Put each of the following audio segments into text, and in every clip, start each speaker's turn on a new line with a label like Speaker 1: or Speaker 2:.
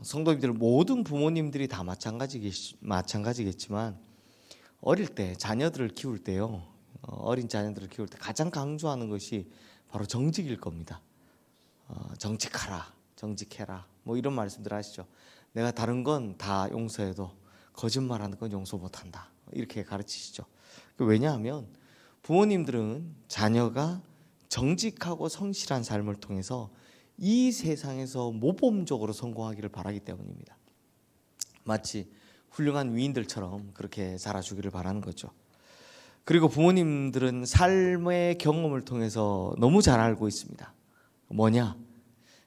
Speaker 1: 성도님들 모든 부모님들이 다 마찬가지겠지만 어릴 때 자녀들을 키울 때요, 어린 자녀들을 키울 때 가장 강조하는 것이 바로 정직일 겁니다. 정직하라, 정직해라, 뭐 이런 말씀들 하시죠. 내가 다른 건 다 용서해도 거짓말하는 건 용서 못한다, 이렇게 가르치시죠. 왜냐하면 부모님들은 자녀가 정직하고 성실한 삶을 통해서 이 세상에서 모범적으로 성공하기를 바라기 때문입니다. 마치 훌륭한 위인들처럼 그렇게 자라주기를 바라는 거죠. 그리고 부모님들은 삶의 경험을 통해서 너무 잘 알고 있습니다. 뭐냐?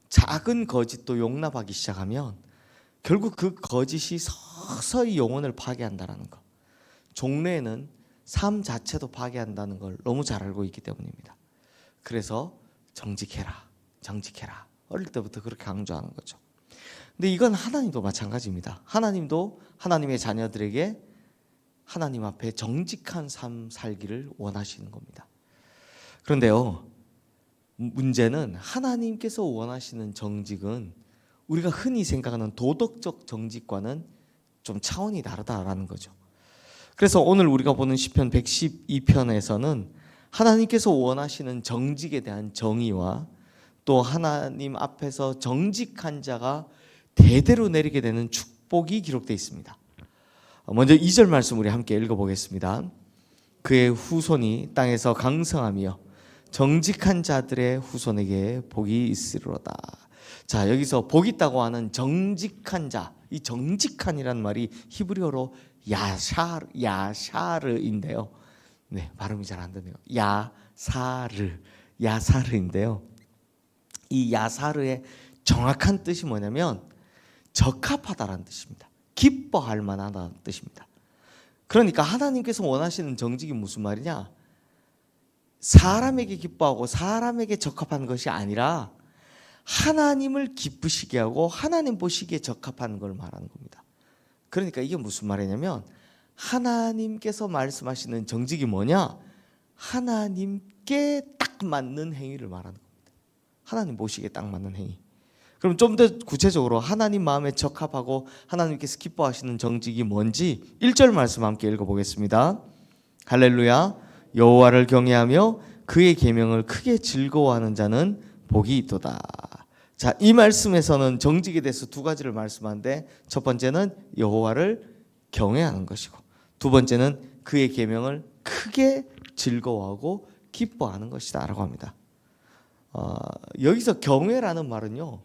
Speaker 1: 작은 거짓도 용납하기 시작하면 결국 그 거짓이 서서히 영혼을 파괴한다는 것, 종래에는 삶 자체도 파괴한다는 걸 너무 잘 알고 있기 때문입니다. 그래서 정직해라, 정직해라, 어릴 때부터 그렇게 강조하는 거죠. 근데 이건 하나님도 마찬가지입니다. 하나님도 하나님의 자녀들에게 하나님 앞에 정직한 삶 살기를 원하시는 겁니다. 그런데요, 문제는 하나님께서 원하시는 정직은 우리가 흔히 생각하는 도덕적 정직과는 좀 차원이 다르다라는 거죠. 그래서 오늘 우리가 보는 시편 112편에서는 하나님께서 원하시는 정직에 대한 정의와 또 하나님 앞에서 정직한 자가 대대로 내리게 되는 축복이 기록되어 있습니다. 먼저 2절 말씀 우리 함께 읽어보겠습니다. 그의 후손이 땅에서 강성하며 정직한 자들의 후손에게 복이 있으리로다. 자, 여기서 복 있다고 하는 정직한 자, 이 정직한이라는 말이 히브리어로 야샤르인데요. 네, 발음이 잘 안 되네요. 야사르인데요. 이 야사르의 정확한 뜻이 뭐냐면 적합하다라는 뜻입니다. 기뻐할 만하다는 뜻입니다. 그러니까 하나님께서 원하시는 정직이 무슨 말이냐? 사람에게 기뻐하고 사람에게 적합한 것이 아니라 하나님을 기쁘시게 하고 하나님 보시기에 적합한 걸 말하는 겁니다. 그러니까 이게 무슨 말이냐면 하나님께서 말씀하시는 정직이 뭐냐? 하나님께 딱 맞는 행위를 말하는 겁니다. 하나님 보시기에 딱 맞는 행위. 그럼 좀 더 구체적으로 하나님 마음에 적합하고 하나님께서 기뻐하시는 정직이 뭔지 1절 말씀 함께 읽어보겠습니다. 할렐루야. 여호와를 경외하며 그의 계명을 크게 즐거워하는 자는 복이 있도다. 자, 이 말씀에서는 정직에 대해서 두 가지를 말씀하는데 첫 번째는 여호와를 경외하는 것이고 두 번째는 그의 계명을 크게 즐거워하고 기뻐하는 것이다 라고 합니다. 여기서 경외라는 말은요,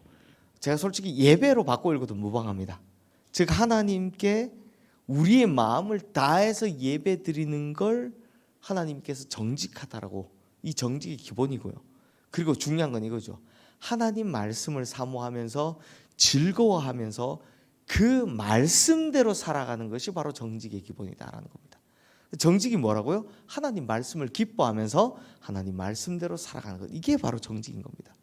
Speaker 1: 제가 솔직히 예배로 바꿔 읽어도 무방합니다. 즉 하나님께 우리의 마음을 다해서 예배 드리는 걸 하나님께서 정직하다라고, 이 정직이 기본이고요. 그리고 중요한 건 이거죠. 하나님 말씀을 사모하면서 즐거워하면서 그 말씀대로 살아가는 것이 바로 정직의 기본이다라는 겁니다. 정직이 뭐라고요? 하나님 말씀을 기뻐하면서 하나님 말씀대로 살아가는 것, 이게 바로 정직인 겁니다.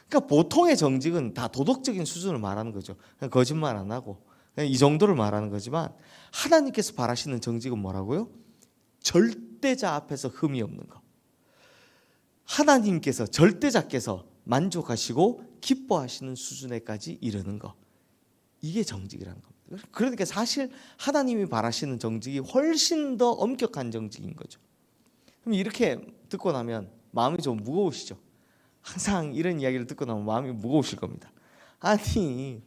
Speaker 1: 그러니까 보통의 정직은 다 도덕적인 수준을 말하는 거죠. 그냥 거짓말 안 하고 그냥 이 정도를 말하는 거지만 하나님께서 바라시는 정직은 뭐라고요? 절대자 앞에서 흠이 없는 것. 하나님께서 절대자께서 만족하시고 기뻐하시는 수준에까지 이르는 것, 이게 정직이라는 겁니다. 그러니까 사실 하나님이 바라시는 정직이 훨씬 더 엄격한 정직인 거죠. 그럼 이렇게 듣고 나면 마음이 좀 무거우시죠? 항상 이런 이야기를 듣고 나면 마음이 무거우실 겁니다. 아니,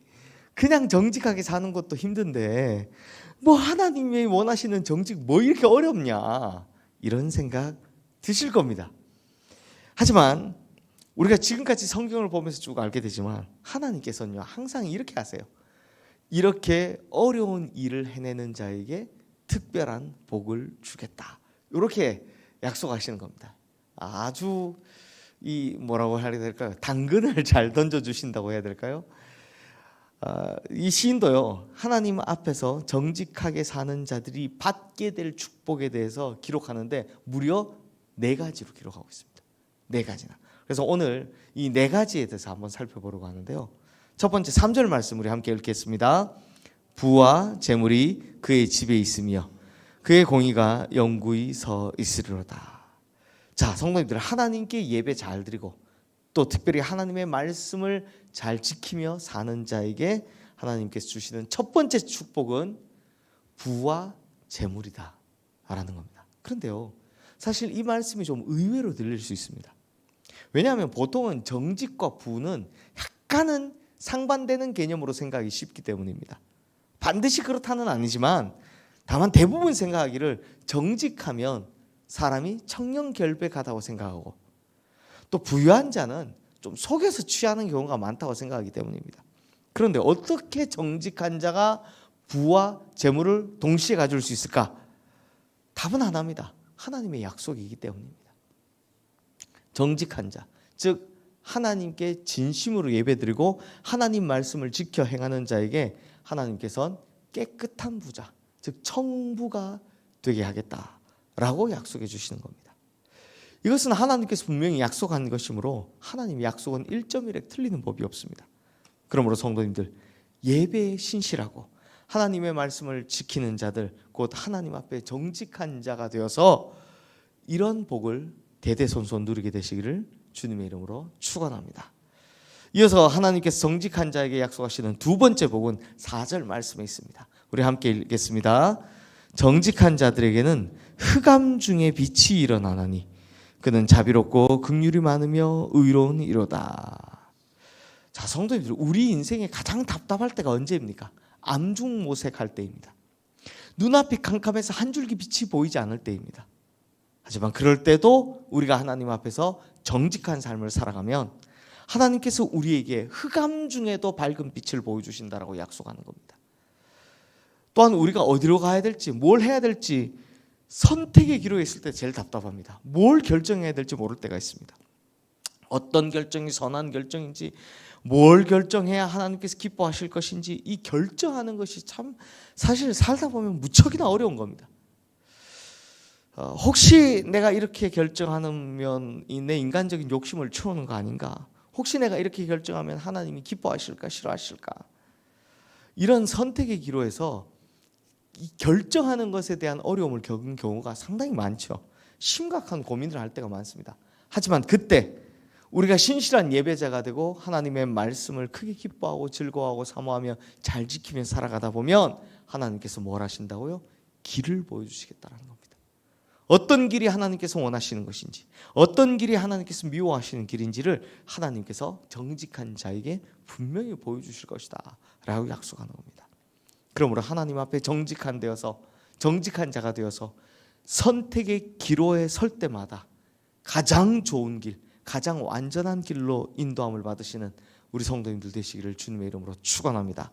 Speaker 1: 그냥 정직하게 사는 것도 힘든데 뭐 하나님이 원하시는 정직 뭐 이렇게 어렵냐, 이런 생각 드실 겁니다. 하지만 우리가 지금까지 성경을 보면서 쭉 알게 되지만 하나님께서는요 항상 이렇게 하세요. 이렇게 어려운 일을 해내는 자에게 특별한 복을 주겠다, 이렇게 약속하시는 겁니다. 아주 이 뭐라고 해야 될까요? 당근을 잘 던져주신다고 해야 될까요? 이 시인도요, 하나님 앞에서 정직하게 사는 자들이 받게 될 축복에 대해서 기록하는데 무려 4가지로 기록하고 있습니다. 4가지나. 그래서 오늘 이 4가지에 대해서 한번 살펴보려고 하는데요. 첫 번째 3절 말씀 우리 함께 읽겠습니다. 부와 재물이 그의 집에 있으며 그의 공의가 영구히 서 있으리로다. 자, 성도님들, 하나님께 예배 잘 드리고 또 특별히 하나님의 말씀을 잘 지키며 사는 자에게 하나님께서 주시는 첫 번째 축복은 부와 재물이다 라는 겁니다. 그런데요, 사실 이 말씀이 좀 의외로 들릴 수 있습니다. 왜냐하면 보통은 정직과 부는 약간은 상반되는 개념으로 생각하기 쉽기 때문입니다. 반드시 그렇다는 아니지만 다만 대부분 생각하기를 정직하면 사람이 청렴결백하다고 생각하고, 또 부유한 자는 좀 속여서 취하는 경우가 많다고 생각하기 때문입니다. 그런데 어떻게 정직한 자가 부와 재물을 동시에 가질 수 있을까? 답은 하나입니다. 하나님의 약속이기 때문입니다. 정직한 자, 즉 하나님께 진심으로 예배드리고 하나님 말씀을 지켜 행하는 자에게 하나님께서는 깨끗한 부자, 즉 청부가 되게 하겠다라고 약속해 주시는 겁니다. 이것은 하나님께서 분명히 약속한 것이므로 하나님의 약속은 1.1획 틀리는 법이 없습니다. 그러므로 성도님들, 예배에 신실하고 하나님의 말씀을 지키는 자들, 곧 하나님 앞에 정직한 자가 되어서 이런 복을 대대손손 누리게 되시기를 주님의 이름으로 축원합니다. 이어서 하나님께서 정직한 자에게 약속하시는 두 번째 복은 4절 말씀에 있습니다. 우리 함께 읽겠습니다. 정직한 자들에게는 흑암 중에 빛이 일어나나니 그는 자비롭고 긍휼이 많으며 의로운 이로다. 자, 성도님들, 우리 인생에 가장 답답할 때가 언제입니까? 암중모색할 때입니다. 눈앞이 캄캄해서 한 줄기 빛이 보이지 않을 때입니다. 하지만 그럴 때도 우리가 하나님 앞에서 정직한 삶을 살아가면 하나님께서 우리에게 흑암 중에도 밝은 빛을 보여주신다라고 약속하는 겁니다. 또한 우리가 어디로 가야 될지, 뭘 해야 될지 선택의 기로에 있을 때 제일 답답합니다. 뭘 결정해야 될지 모를 때가 있습니다. 어떤 결정이 선한 결정인지, 뭘 결정해야 하나님께서 기뻐하실 것인지, 이 결정하는 것이 참 사실 살다 보면 무척이나 어려운 겁니다. 혹시 내가 이렇게 결정하면 내 인간적인 욕심을 채우는 거 아닌가? 혹시 내가 이렇게 결정하면 하나님이 기뻐하실까 싫어하실까? 이런 선택의 기로에서 이 결정하는 것에 대한 어려움을 겪은 경우가 상당히 많죠. 심각한 고민을 할 때가 많습니다. 하지만 그때 우리가 신실한 예배자가 되고 하나님의 말씀을 크게 기뻐하고 즐거워하고 사모하며 잘 지키며 살아가다 보면 하나님께서 뭘 하신다고요? 길을 보여주시겠다는 겁니다. 어떤 길이 하나님께서 원하시는 것인지, 어떤 길이 하나님께서 미워하시는 길인지를 하나님께서 정직한 자에게 분명히 보여주실 것이다 라고 약속하는 겁니다. 그러므로 하나님 앞에 정직한 자가 되어서 선택의 기로에 설 때마다 가장 좋은 길, 가장 완전한 길로 인도함을 받으시는 우리 성도님들 되시기를 주님의 이름으로 축원합니다.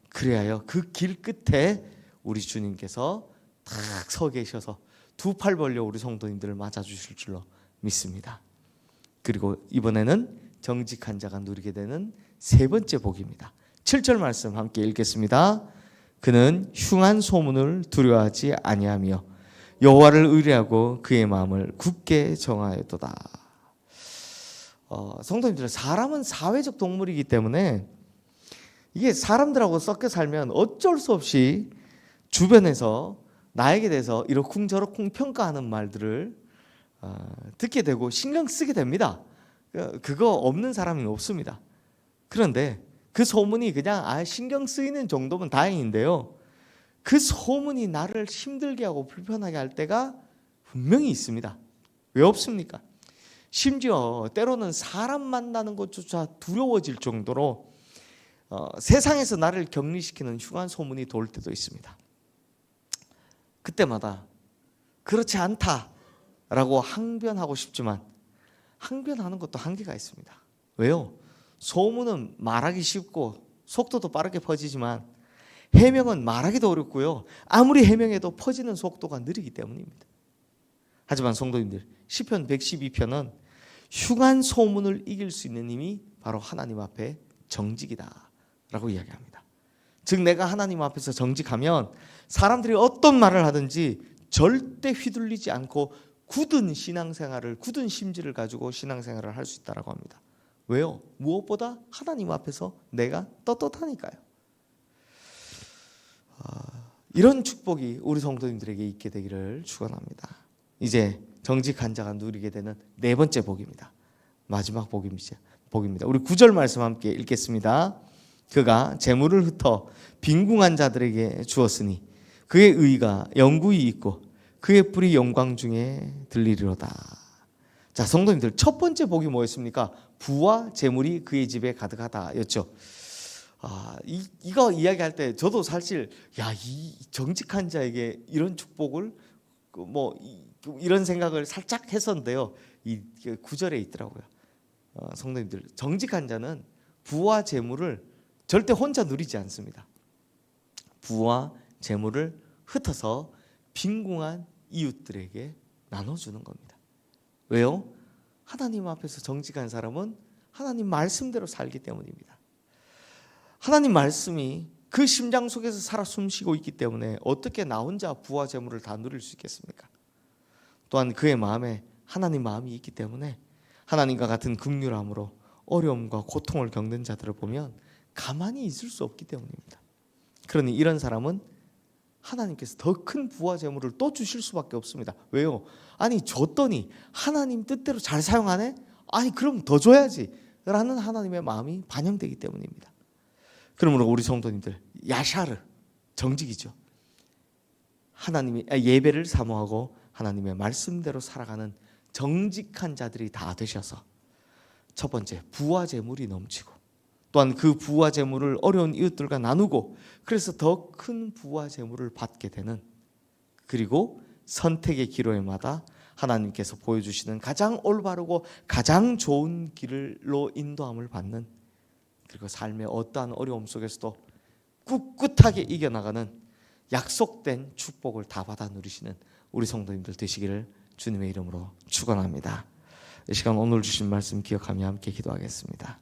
Speaker 1: 그래야 그 길 끝에 우리 주님께서 딱 서 계셔서 두 팔 벌려 우리 성도님들을 맞아주실 줄로 믿습니다. 그리고 이번에는 정직한 자가 누리게 되는 세 번째 복입니다. 7절 말씀 함께 읽겠습니다. 그는 흉한 소문을 두려워하지 아니하며 여호와를 의뢰하고 그의 마음을 굳게 정하였도다. 성도님들, 사람은 사회적 동물이기 때문에 이게 사람들하고 섞여 살면 어쩔 수 없이 주변에서 나에게 대해서 이러쿵저러쿵 평가하는 말들을 듣게 되고 신경 쓰게 됩니다. 그거 없는 사람이 없습니다. 그런데 그 소문이 그냥 신경 쓰이는 정도면 다행인데요, 그 소문이 나를 힘들게 하고 불편하게 할 때가 분명히 있습니다. 왜 없습니까? 심지어 때로는 사람 만나는 것조차 두려워질 정도로 세상에서 나를 격리시키는 흉한 소문이 돌 때도 있습니다. 그때마다 그렇지 않다라고 항변하고 싶지만 항변하는 것도 한계가 있습니다. 왜요? 소문은 말하기 쉽고 속도도 빠르게 퍼지지만 해명은 말하기도 어렵고요, 아무리 해명해도 퍼지는 속도가 느리기 때문입니다. 하지만 성도님들, 시편 112편은 흉한 소문을 이길 수 있는 힘이 바로 하나님 앞에 정직이다 라고 이야기합니다. 즉 내가 하나님 앞에서 정직하면 사람들이 어떤 말을 하든지 절대 휘둘리지 않고 굳은 신앙생활을, 굳은 심지를 가지고 신앙생활을 할 수 있다고 합니다. 왜요? 무엇보다 하나님 앞에서 내가 떳떳하니까요. 이런 축복이 우리 성도님들에게 있게 되기를 축원합니다. 이제 정직한 자가 누리게 되는 네 번째 복입니다. 마지막 복입니다. 우리 9절 말씀 함께 읽겠습니다. 그가 재물을 흩어 빈궁한 자들에게 주었으니 그의 의가 영구히 있고 그의 뿔이 영광 중에 들리리로다. 자, 성도님들, 첫 번째 복이 뭐였습니까? 부와 재물이 그의 집에 가득하다였죠. 이거 이야기할 때 저도 사실 이 정직한 자에게 이런 축복을 이런 생각을 살짝 했었는데요. 이 9절에 있더라고요. 성도님들, 정직한 자는 부와 재물을 절대 혼자 누리지 않습니다. 부와 재물을 흩어서 빈궁한 이웃들에게 나눠주는 겁니다. 왜요? 하나님 앞에서 정직한 사람은 하나님 말씀대로 살기 때문입니다. 하나님 말씀이 그 심장 속에서 살아 숨쉬고 있기 때문에 어떻게 나 혼자 부와 재물을 다 누릴 수 있겠습니까? 또한 그의 마음에 하나님 마음이 있기 때문에 하나님과 같은 긍휼함으로 어려움과 고통을 겪는 자들을 보면 가만히 있을 수 없기 때문입니다. 그러니 이런 사람은 하나님께서 더 큰 부와 재물을 또 주실 수밖에 없습니다. 왜요? 아니 줬더니 하나님 뜻대로 잘 사용하네? 아니 그럼 더 줘야지 라는 하나님의 마음이 반영되기 때문입니다. 그러므로 우리 성도님들, 야샤르, 정직이죠. 하나님이 예배를 사모하고 하나님의 말씀대로 살아가는 정직한 자들이 다 되셔서 첫 번째, 부와 재물이 넘치고 또한 그 부와 재물을 어려운 이웃들과 나누고 그래서 더 큰 부와 재물을 받게 되는, 그리고 선택의 기로에마다 하나님께서 보여주시는 가장 올바르고 가장 좋은 길로 인도함을 받는, 그리고 삶의 어떠한 어려움 속에서도 꿋꿋하게 이겨나가는 약속된 축복을 다 받아 누리시는 우리 성도님들 되시기를 주님의 이름으로 축원합니다. 이 시간 오늘 주신 말씀 기억하며 함께 기도하겠습니다.